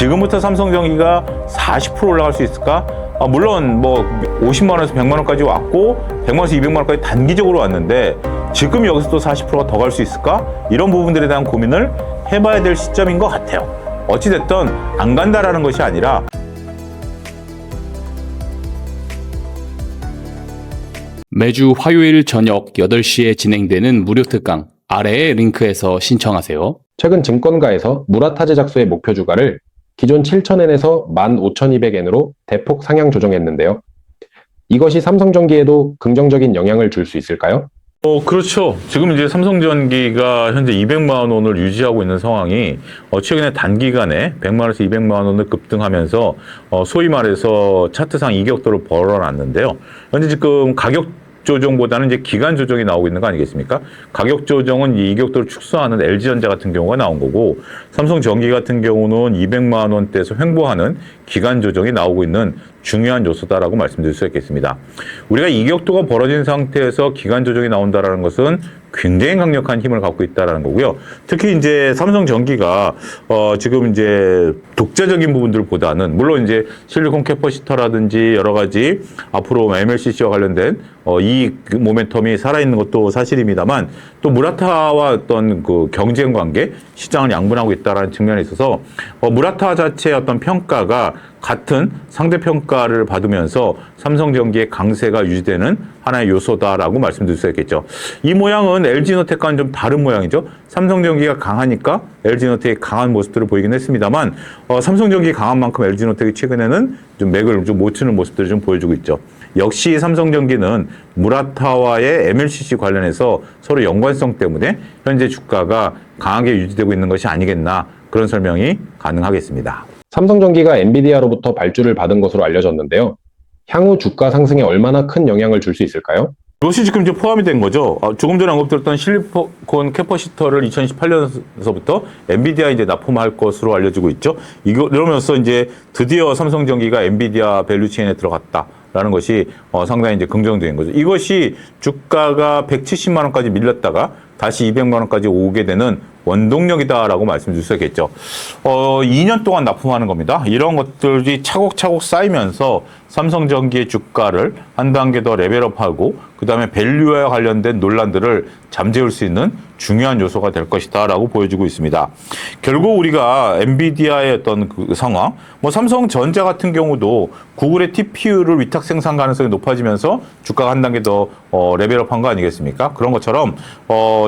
지금부터 삼성전기가 40% 올라갈 수 있을까? 물론 뭐 50만 원에서 100만 원까지 왔고 100만 원에서 200만 원까지 단기적으로 왔는데 지금 여기서 또 40%가 더 갈 수 있을까? 이런 부분들에 대한 고민을 해봐야 될 시점인 것 같아요. 어찌됐든 안 간다라는 것이 아니라 매주 화요일 저녁 8시에 진행되는 무료 특강 아래의 링크에서 신청하세요. 최근 증권가에서 무라타 제작소의 목표 주가를 기존 7,000엔에서 15,200엔으로 대폭 상향 조정했는데요. 이것이 삼성전기에도 긍정적인 영향을 줄 수 있을까요? 그렇죠. 지금 이제 삼성전기가 현재 200만 원을 유지하고 있는 상황이 최근에 단기간에 100만 원에서 200만 원을 급등하면서 소위 말해서 차트상 이격도를 벌어놨는데요. 현재 지금 가격 조정보다는 이제 기간 조정이 나오고 있는 거 아니겠습니까? 가격 조정은 이 이격도를 축소하는 LG전자 같은 경우가 나온 거고 삼성전기 같은 경우는 200만 원대에서 횡보하는 기간 조정이 나오고 있는 중요한 요소다라고 말씀드릴 수 있겠습니다. 우리가 이격도가 벌어진 상태에서 기간 조정이 나온다라는 것은 굉장히 강력한 힘을 갖고 있다라는 거고요. 특히 이제 삼성전기가 지금 이제 독자적인 부분들보다는 물론 이제 실리콘 캐퍼시터라든지 여러 가지 앞으로 MLCC와 관련된 이 모멘텀이 살아있는 것도 사실입니다만 또 무라타와 어떤 그 경쟁 관계 시장을 양분하고 있다라는 측면에 있어서 무라타 자체의 어떤 평가가 같은 상대 평가를 받으면서 삼성전기의 강세가 유지되는 하나의 요소다라고 말씀드릴 수 있겠죠. 이 모양은 LG노텍과는 좀 다른 모양이죠. 삼성전기가 강하니까 LG노텍이 강한 모습들을 보이긴 했습니다만 삼성전기 강한 만큼 LG노텍이 최근에는 좀 맥을 좀 못 추는 모습들을 좀 보여주고 있죠. 역시 삼성전기는 무라타와의 MLCC 관련해서 서로 연관성 때문에 현재 주가가 강하게 유지되고 있는 것이 아니겠나 그런 설명이 가능하겠습니다. 삼성전기가 엔비디아로부터 발주를 받은 것으로 알려졌는데요. 향후 주가 상승에 얼마나 큰 영향을 줄 수 있을까요? 이것이 지금 이제 포함이 된 거죠. 조금 전에 언급드렸던 실리콘 캐퍼시터를 2018년서부터 엔비디아에 이제 납품할 것으로 알려지고 있죠. 이러면서 이제 드디어 삼성전기가 엔비디아 밸류체인에 들어갔다라는 것이 상당히 이제 긍정적인 거죠. 이것이 주가가 170만 원까지 밀렸다가 다시 200만 원까지 오게 되는 원동력이다라고 말씀드릴 수 있겠죠. 2년 동안 납품하는 겁니다. 이런 것들이 차곡차곡 쌓이면서 삼성전기의 주가를 한 단계 더 레벨업하고 그 다음에 밸류와 관련된 논란들을 잠재울 수 있는 중요한 요소가 될 것이다라고 보여지고 있습니다. 결국 우리가 엔비디아의 어떤 그 상황, 삼성전자 같은 경우도 구글의 TPU를 위탁 생산 가능성이 높아지면서 주가가 한 단계 더 레벨업한 거 아니겠습니까? 그런 것처럼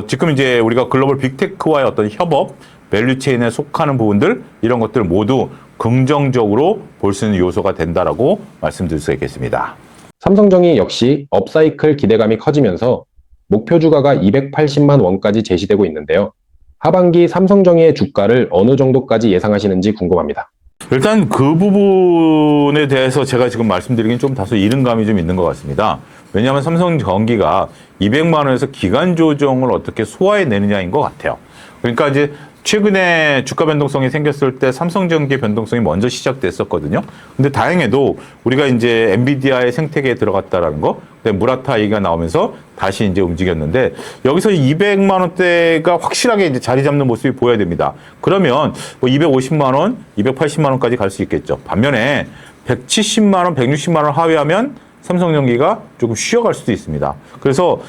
지금 이제 우리가 글로벌 빅테크와의 어떤 협업, 밸류체인에 속하는 부분들 이런 것들 모두 긍정적으로 볼 수 있는 요소가 된다라고 말씀드릴 수 있겠습니다. 삼성전기 역시 업사이클 기대감이 커지면서 목표 주가가 280만 원까지 제시되고 있는데요. 하반기 삼성전기의 주가를 어느 정도까지 예상하시는지 궁금합니다. 일단 그 부분에 대해서 제가 지금 말씀드리긴 좀 다소 이른 감이 좀 있는 것 같습니다. 왜냐하면 삼성전기가 200만 원에서 기간 조정을 어떻게 소화해내느냐인 것 같아요. 그러니까 이제 최근에 주가 변동성이 생겼을 때 삼성전기의 변동성이 먼저 시작됐었거든요. 근데 다행히도 우리가 이제 엔비디아의 생태계에 들어갔다라는 거, 무라타 얘기가 나오면서 다시 이제 움직였는데 여기서 200만 원대가 확실하게 이제 자리 잡는 모습이 보여야 됩니다. 그러면 250만 원, 280만 원까지 갈 수 있겠죠. 반면에 170만 원, 160만 원 하회하면 삼성전기가 조금 쉬어갈 수도 있습니다. 그래서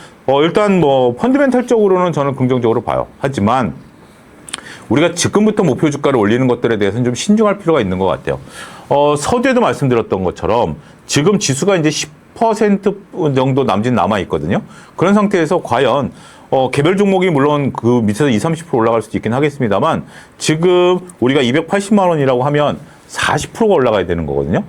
일단 펀드멘탈적으로는 저는 긍정적으로 봐요. 하지만 우리가 지금부터 목표 주가를 올리는 것들에 대해서는 좀 신중할 필요가 있는 것 같아요. 서두에도 말씀드렸던 것처럼 지금 지수가 이제 10% 정도 남짓 남아 있거든요. 그런 상태에서 과연 개별 종목이 물론 그 밑에서 20, 30% 올라갈 수도 있긴 하겠습니다만 지금 우리가 280만 원이라고 하면 40%가 올라가야 되는 거거든요.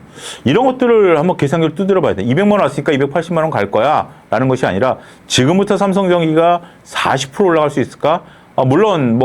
이런 것들을 한번 계산기를 두드려 봐야 돼. 200만 원 왔으니까 280만 원 갈 거야 라는 것이 아니라 지금부터 삼성전기가 40% 올라갈 수 있을까? 물론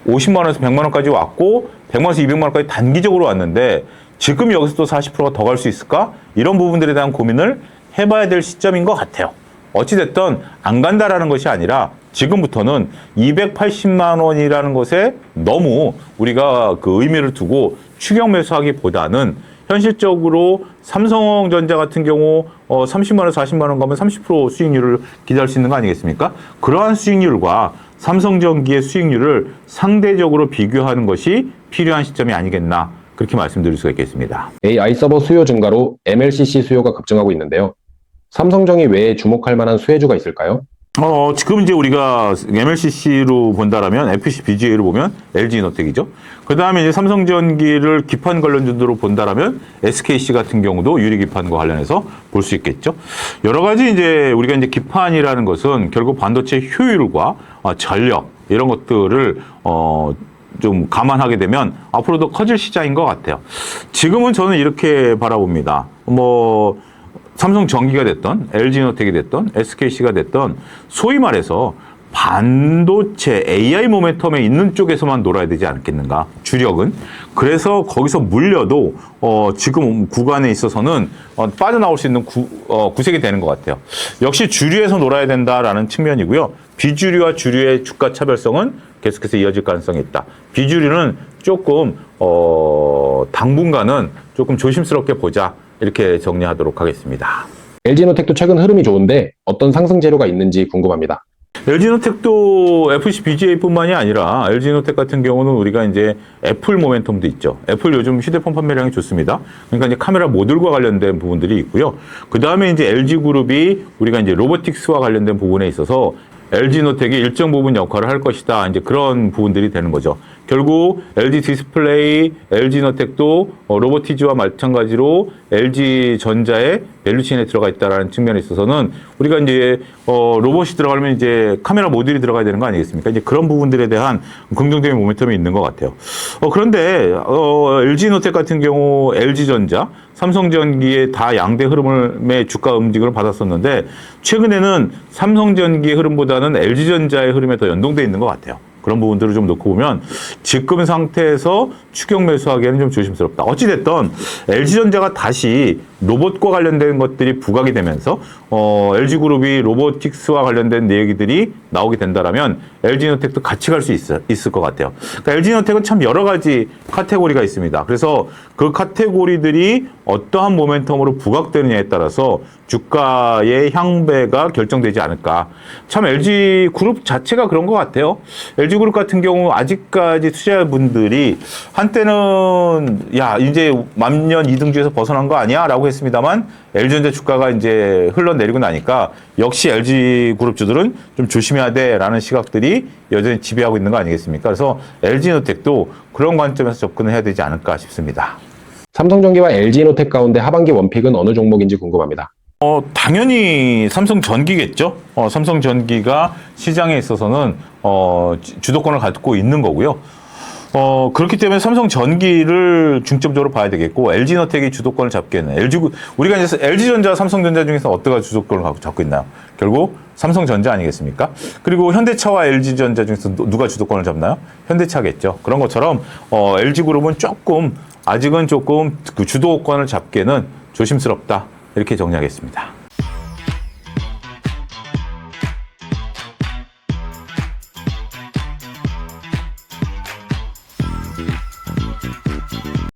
50만 원에서 100만 원까지 왔고 100만 원에서 200만 원까지 단기적으로 왔는데 지금 여기서 또 40%가 더 갈 수 있을까? 이런 부분들에 대한 고민을 해봐야 될 시점인 것 같아요. 어찌됐든 안 간다라는 것이 아니라 지금부터는 280만 원이라는 것에 너무 우리가 그 의미를 두고 추격 매수하기보다는 현실적으로 삼성전자 같은 경우 30만 원, 40만 원 가면 30% 수익률을 기대할 수 있는 거 아니겠습니까? 그러한 수익률과 삼성전기의 수익률을 상대적으로 비교하는 것이 필요한 시점이 아니겠나 그렇게 말씀드릴 수가 있겠습니다. AI 서버 수요 증가로 MLCC 수요가 급증하고 있는데요. 삼성전기 외에 주목할 만한 수혜주가 있을까요? 지금 이제 우리가 MLCC로 본다라면 FC BGA로 보면 LG이노텍이죠. 그 다음에 이제 삼성전기를 기판 관련주로 본다라면 SKC 같은 경우도 유리기판과 관련해서 볼 수 있겠죠. 여러 가지 이제 우리가 이제 기판이라는 것은 결국 반도체 효율과 전력 이런 것들을 좀 감안하게 되면 앞으로 더 커질 시장인 것 같아요. 지금은 저는 이렇게 바라봅니다. 삼성전기가 됐던 LG이노텍이 됐던 SKC가 됐던 소위 말해서 반도체 AI 모멘텀에 있는 쪽에서만 놀아야 되지 않겠는가, 주력은. 그래서 거기서 물려도 지금 구간에 있어서는 빠져나올 수 있는 구색이 되는 것 같아요. 역시 주류에서 놀아야 된다라는 측면이고요. 비주류와 주류의 주가 차별성은 계속해서 이어질 가능성이 있다. 비주류는 조금 당분간은 조금 조심스럽게 보자, 이렇게 정리하도록 하겠습니다. LG이노텍도 최근 흐름이 좋은데 어떤 상승 재료가 있는지 궁금합니다. LG이노텍도 FC BGA뿐만이 아니라 LG이노텍 같은 경우는 우리가 이제 애플 모멘텀도 있죠. 애플 요즘 휴대폰 판매량이 좋습니다. 그러니까 이제 카메라 모듈과 관련된 부분들이 있고요. 그 다음에 이제 LG그룹이 우리가 이제 로보틱스와 관련된 부분에 있어서 LG이노텍이 일정 부분 역할을 할 것이다. 이제 그런 부분들이 되는 거죠. 결국 LG 디스플레이, LG이노텍도 로보티즈와 마찬가지로 LG전자의 밸류체인에 들어가 있다라는 측면에 있어서는 우리가 이제 로봇이 들어가려면 이제 카메라 모듈이 들어가야 되는 거 아니겠습니까? 이제 그런 부분들에 대한 긍정적인 모멘텀이 있는 것 같아요. 그런데 LG이노텍 같은 경우 LG전자, 삼성전기의 다 양대 흐름의 주가 움직임을 받았었는데 최근에는 삼성전기의 흐름보다는 LG전자의 흐름에 더 연동돼 있는 것 같아요. 그런 부분들을 좀 놓고 보면 지금 상태에서 추격 매수하기에는 좀 조심스럽다. 어찌됐든 LG전자가 다시 로봇과 관련된 것들이 부각이 되면서 LG그룹이 로보틱스와 관련된 얘기들이 나오게 된다면 LG이노텍도 같이 갈 수 있을 것 같아요. 그러니까 LG이노텍은 참 여러 가지 카테고리가 있습니다. 그래서 그 카테고리들이 어떠한 모멘텀으로 부각되느냐에 따라서 주가의 향배가 결정되지 않을까. 참 LG그룹 자체가 그런 것 같아요. LG그룹 같은 경우 아직까지 투자자분들이 한때는 야 이제 만년 2등주에서 벗어난 거 아니야? 라고 했습니다만 LG전자 주가가 이제 흘러내리고 나니까 역시 LG그룹주들은 좀 조심해야 돼라는 시각들이 여전히 지배하고 있는 거 아니겠습니까? 그래서 LG이노텍도 그런 관점에서 접근을 해야 되지 않을까 싶습니다. 삼성전기와 LG이노텍 가운데 하반기 원픽은 어느 종목인지 궁금합니다. 당연히 삼성전기겠죠. 삼성전기가 시장에 있어서는 주도권을 갖고 있는 거고요. 그렇기 때문에 삼성전기를 중점적으로 봐야 되겠고 LG이노텍이 주도권을 잡기에는 우리가 이제 LG전자, 삼성전자 중에서 어떠가 주도권을 잡고 있나요? 결국 삼성전자 아니겠습니까? 그리고 현대차와 LG전자 중에서 누가 주도권을 잡나요? 현대차겠죠. 그런 것처럼 LG그룹은 아직은 조금 그 주도권을 잡기에는 조심스럽다. 이렇게 정리하겠습니다.